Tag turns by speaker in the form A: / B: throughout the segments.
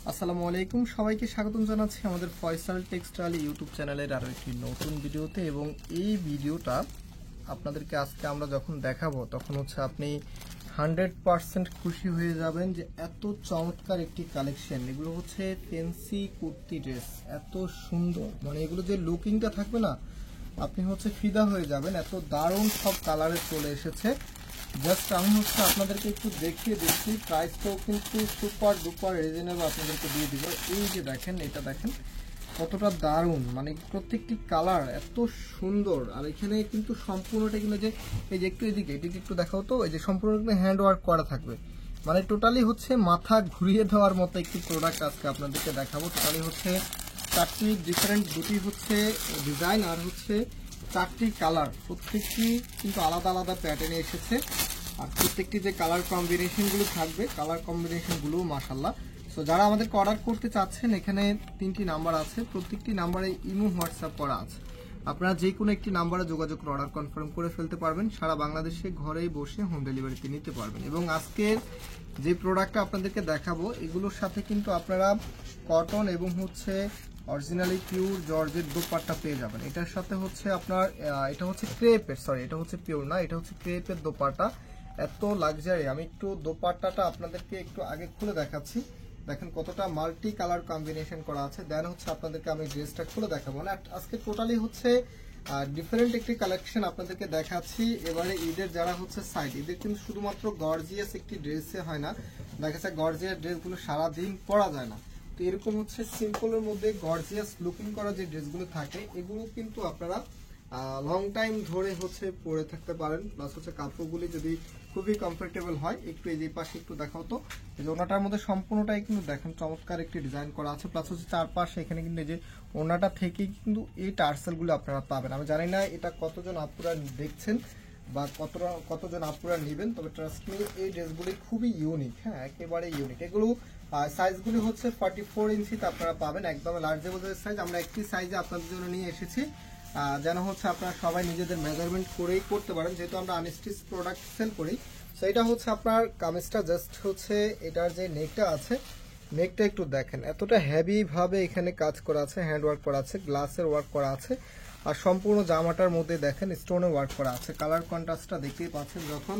A: আসসালামু আলাইকুম, সবাইকে স্বাগতম জানাচ্ছি আমাদের ফয়সাল টেক্সটাইল ইউটিউব চ্যানেলের আরও একটি নতুন ভিডিওতে। এবং এই ভিডিওটা আপনাদেরকে আজকে আমরা যখন দেখাবো তখন হচ্ছে আপনি 100% খুশি হয়ে যাবেন যে এত চমৎকার একটি কালেকশন। এগুলো হচ্ছে ফ্যান্সি কুর্তি ড্রেস, এত সুন্দর, মানে এগুলো যে লুকিংটা থাকবে না, আপনি হচ্ছে ফিদা হয়ে যাবেন। এত দারুণ সব কালারে চলে এসেছে। জাস্ট আমি হচ্ছে আপনাদেরকে একটু দেখিয়ে দিচ্ছি, প্রাইসটাও কিন্তু সুপার ডুপার রিজনেবল আপনাদেরকে দিয়ে দিব। এই যে দেখেন, এটা দেখেন কতটা দারুণ, মানে প্রত্যেকটি কালার এত সুন্দর। আর এখানে কিন্তু সম্পূর্ণটা কিন্তু যে এই যে একটু এদিকে একটু দেখাও তো, এই যে সম্পূর্ণ কিন্তু হ্যান্ড ওয়ার্ক করা থাকবে, মানে টোটালি হচ্ছে মাথা ঘুরিয়ে দেওয়ার মতো একটি প্রোডাক্ট আজকে আপনাদেরকে দেখাবো। টোটালি হচ্ছে চারটি ডিফারেন্ট, দুটি হচ্ছে ডিজাইন আর হচ্ছে চারটি কালার, প্রত্যেকটি কিন্তু আলাদা আলাদা প্যাটার্নে এসেছে। আর প্রত্যেকটি যে কালার কম্বিনেশনগুলো থাকবে, কালার কম্বিনেশনগুলো মাশাআল্লাহ। সো যারা আমাদেরকে অর্ডার করতে চাচ্ছেন, এখানে 3টি নাম্বার আছে, প্রত্যেকটি নাম্বারে ইমো হোয়াটসঅ্যাপ করা আছে। আপনারা যে কোনো একটি নাম্বারে যোগাযোগ করে অর্ডার কনফার্ম করে ফেলতে পারবেন। সারা বাংলাদেশে ঘরেই বসে হোম ডেলিভারিতে নিতে পারবেন। এবং আজকের যে প্রোডাক্টটা আপনাদেরকে দেখাবো, এগুলোর সাথে কিন্তু আপনারা কটন এবং হচ্ছে অরিজিনালি পিওর জর্জেট দোপাট্টা পেয়ে যাবেন। এটার সাথে হচ্ছে আপনার এটা হচ্ছে ক্রেপের, সরি এটা হচ্ছে পিওর না, এটা হচ্ছে ক্রেপের দোপাট্টা। এত লাক্সারি। আমি একটু দোপাট্টাটা আপনাদেরকে একটু আগে খুলে দেখাচ্ছি, দেখেন কতটা মাল্টি কালার কম্বিনেশন করা আছে। দেন হচ্ছে আপনাদেরকে আমি ড্রেসটা খুলে দেখাবো। না আজকে টোটালি হচ্ছে ডিফারেন্ট একটি কালেকশন আপনাদেরকে দেখাচ্ছি। এবারে ঈদের যারা হচ্ছে সাইড, ঈদের কিন্তু শুধুমাত্র গর্জিয়াস একটি ড্রেসে হয় না, দেখা যাচ্ছে গর্জিয়াস ড্রেসগুলো সারাদিন পরা যায় না। তো এরকম হচ্ছে সিম্পলের মধ্যে গর্জিয়াস লুকিং করা যে ড্রেসগুলো থাকে, এগুলো কিন্তু আপনারা লং টাইম ধরে হচ্ছে পরে থাকতে পারেন। প্লাস হচ্ছে কাপড়গুলি যদি খুবই কমফোর্টেবল হয়। একটু এই যে পাশে একটু দেখাও তো, এই যে ওনাটার মধ্যে সম্পূর্ণটাই কিন্তু দেখেন চমৎকার একটি ডিজাইন করা আছে। প্লাস হচ্ছে চারপাশে এখানে কিন্তু এই যে ওনাটা থেকেই কিন্তু এই টার্সেলগুলো আপনারা পাবেন। আমি জানি না এটা কতজন আপুরা দেখছেন বা কতজন আপুরা নেবেন, তবে ট্রাস্ট মি এই ড্রেসগুলি খুবই ইউনিক, হ্যাঁ একেবারে ইউনিক। এগুলো সাইজগুলি হচ্ছে 44 ইঞ্চিতে আপনারা পাবেন, একদম লার্জেবল সাইজ। আমরা একটি সাইজে আপনাদের জন্য নিয়ে এসেছি, যেন হচ্ছে আপনারা সবাই নিজেদের মেজারমেন্ট করেই করতে পারেন, যেহেতু আমরা আনস্টিচ প্রোডাক্ট সেল করি। সেইটা হচ্ছে আপনার কামিজটা জাস্ট হচ্ছে এটার যে নেকটা আছে, নেকটা একটু দেখেন এতটা হেভি ভাবে এখানে কাজ করা আছে, হ্যান্ড ওয়ার্ক করা আছে, গ্লাসের ওয়ার্ক করা আছে। আর সম্পূর্ণ জামাটার মধ্যে দেখেন স্টোনে ওয়ার্ক করা আছে। কালার কন্ট্রাস্টটা দেখতেই পাচ্ছেন। যখন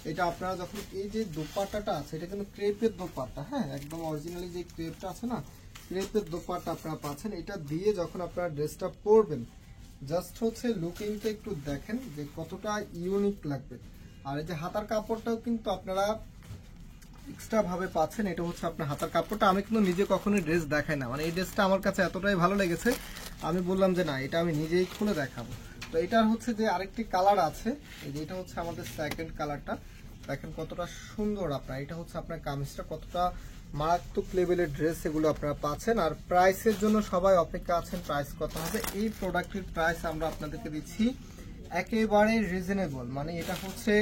A: এটা আপনারা যখন এই যে দোপাট্টাটা আছে, এটা কিন্তু ক্রেপের দোপাট্টা, হ্যাঁ একদম অরিজিনালি যে ক্রেপটা আছে না, ক্রেপের দোপাট্টা আপনারা পাচ্ছেন। এটা দিয়ে যখন আপনারা ড্রেসটা পরবেন, জাস্ট হচ্ছে লুকিংটা একটু দেখেন যে কতটা ইউনিক লাগবে। আর এই যে হাতার কাপড়টাও কিন্তু আপনারা এক্সট্রা ভাবে পাচ্ছেন। এটা হচ্ছে আপনার হাতার কাপড়টা। আমি কিন্তু নিজে কখনোই ড্রেস দেখাই না, মানে এই ড্রেসটা আমার কাছে এতটাই ভালো লেগেছে, আমি বললাম যে না এটা আমি নিজেই খুলে দেখাবো। তো এটার হচ্ছে যে আরেকটি কালার আছে, এই যে এটা হচ্ছে আমাদের সেকেন্ড কালারটা, দেখেন কতটা সুন্দর। আপনার এটা হচ্ছে আপনার কামিজটা, কতটা মারাত্মক লেভেলের ড্রেস এগুলো আপনারা পাচ্ছেন। আর প্রাইসের জন্য সবাই অপেক্ষা আছেন, প্রাইস কত হবে। এই প্রোডাক্টের প্রাইস আমরা আপনাদেরকে দিচ্ছি একেবারে রিজনেবল, মানে এটা হচ্ছে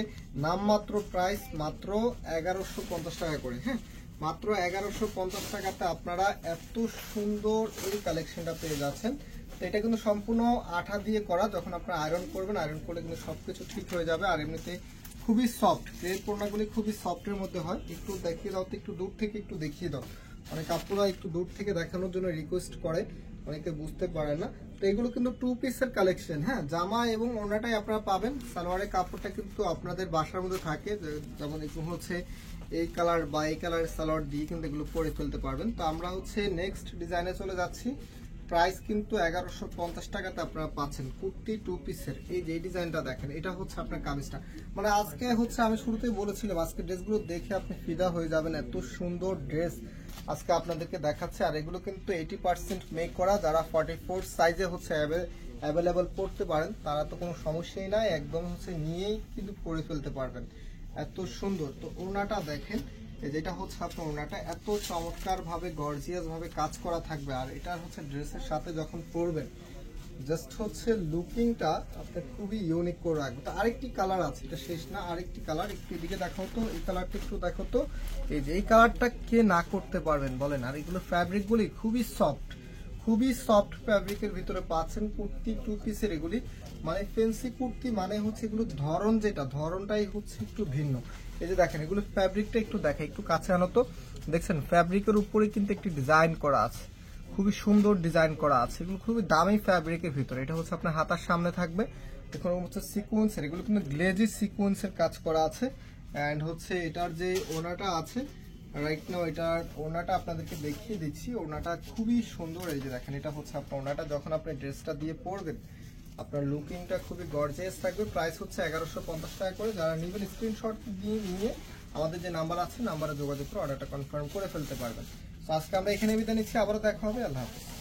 A: নামমাত্র প্রাইস মাত্র 1150 টাকা করে, হ্যাঁ মাত্র 1150 টাকাতে আপনারা এত সুন্দর এই কালেকশনটা পেয়ে যাচ্ছেন। তো এটা কিন্তু সম্পূর্ণ আঠা দিয়ে করা, যখন আপনারা আয়রন করবেন, আয়রন করলে কিন্তু সবকিছু ঠিক হয়ে যাবে। আর এমনিতে খুবই সফট, এই প্রোডাক্টগুলি খুবই সফটের মধ্যে হয়। একটু দেখিয়ে দাও তো, একটু দূর থেকে একটু দেখিয়ে দাও, অনেক আপুরা একটু দূর থেকে দেখানোর জন্য রিকোয়েস্ট করে, অনেকে বুঝতে পারে না। তো এগুলো কিন্তু 2 পিসের কালেকশন, হ্যাঁ জামা এবং ওড়নাটাই আপনারা পাবেন। সালোয়ারের কাপড়টা কিন্তু আপনাদের বাসার মধ্যে থাকে, যেমন এগুলো হচ্ছে এই কালার বা এই কালারের সালোয়ার দিয়ে কিন্তু এগুলো পরে ফেলতে পারবেন। তো আমরা হচ্ছে নেক্সট ডিজাইনে চলে যাচ্ছি। প্রাইস কিন্তু 1150 টাকাতে আপনারা পাচ্ছেন কুর্তি 2 পিসের। এই যে ডিজাইনটা দেখেন, এটা হচ্ছে আপনার কামিজটা। মানে আজকে হচ্ছে আমি শুরুতেই বলেছিলাম, আজকে ড্রেসগুলো দেখে আপনি ফিদা হয়ে যাবেন, এত সুন্দর ড্রেস আজকে আপনাদেরকে দেখাচ্ছে। আর এগুলো কিন্তু 80% মেক করা, যারা 44 সাইজে হচ্ছে অ্যাভেলেবল পড়তে পারেন তারা তো কোনো সমস্যাই নাই, একদম হচ্ছে নিয়েই কিন্তু পরে ফেলতে পারবেন, এত সুন্দর। তো ওড়নাটা দেখেন, যেটা হচ্ছে আপনার ওড়নাটা এত চমৎকার ভাবে গর্জিয়াস ভাবে কাজ করা থাকবে। আর এটা হচ্ছে ড্রেসের সাথে যখন পরবেন, জাস্ট হচ্ছে লুকিংটা আপনার খুবই ইউনিক করে রাখবে। তো আরেকটি কালার আছে, এটা শেষ না, আরেকটি কালার একটু এদিকে দেখাও তো, এই কালারটা একটু দেখো তো। এই যে এই কালারটা কে না করতে পারবেন বলেন। আর এগুলো ফ্যাব্রিকগুলি খুবই সফট, খুবই সফট ফ্যাব্রিকের ভিতরে পাচ্ছেন কুর্তি, টু পিসের এগুলি। মানে ফেন্সি কুর্তি মানে হচ্ছে এগুলো ধরন, যেটা ধরনটাই হচ্ছে একটু ভিন্ন। এই যে দেখেন এগুলো ফ্যাব্রিকটা একটু দেখে, একটু কাছে আনো তো। দেখছেন ফ্যাব্রিকের উপরে কিন্তু একটি ডিজাইন করা আছে, খুবই সুন্দর ডিজাইন করা আছে। এগুলো খুবই দামি ফ্যাব্রিকের ভিতরে। এটা হচ্ছে আপনার হাতার সামনে থাকবে, দেখুন হচ্ছে সিকোয়েন্সের, এগুলো কিন্তু গ্লেজি সিকোয়েন্সের কাজ করা আছে। অ্যান্ড হচ্ছে এটার যে ওনাটা আছে রাইট নাও, এটার ওনাটা আপনাদেরকে দেখিয়ে দিচ্ছি। ওনাটা খুবই সুন্দর, এই যে দেখেন এটা হচ্ছে আপনার ওনাটা। যখন আপনি ড্রেসটা দিয়ে পরবেন আপনার লুকিংটা খুবই গর্জিয়াস থাকবে। প্রাইস হচ্ছে 1150 টাকা করে। যারা নেবেন স্ক্রিনশট দিয়ে নিয়ে আমাদের যে নাম্বার আছে নাম্বারে যোগাযোগ করে অর্ডারটা কনফার্ম করে ফেলতে পারবেন। তো আজকে আমরা এখানে বিদায় নিচ্ছি, আবারও দেখা হবে, আল্লাহ হাফেজ।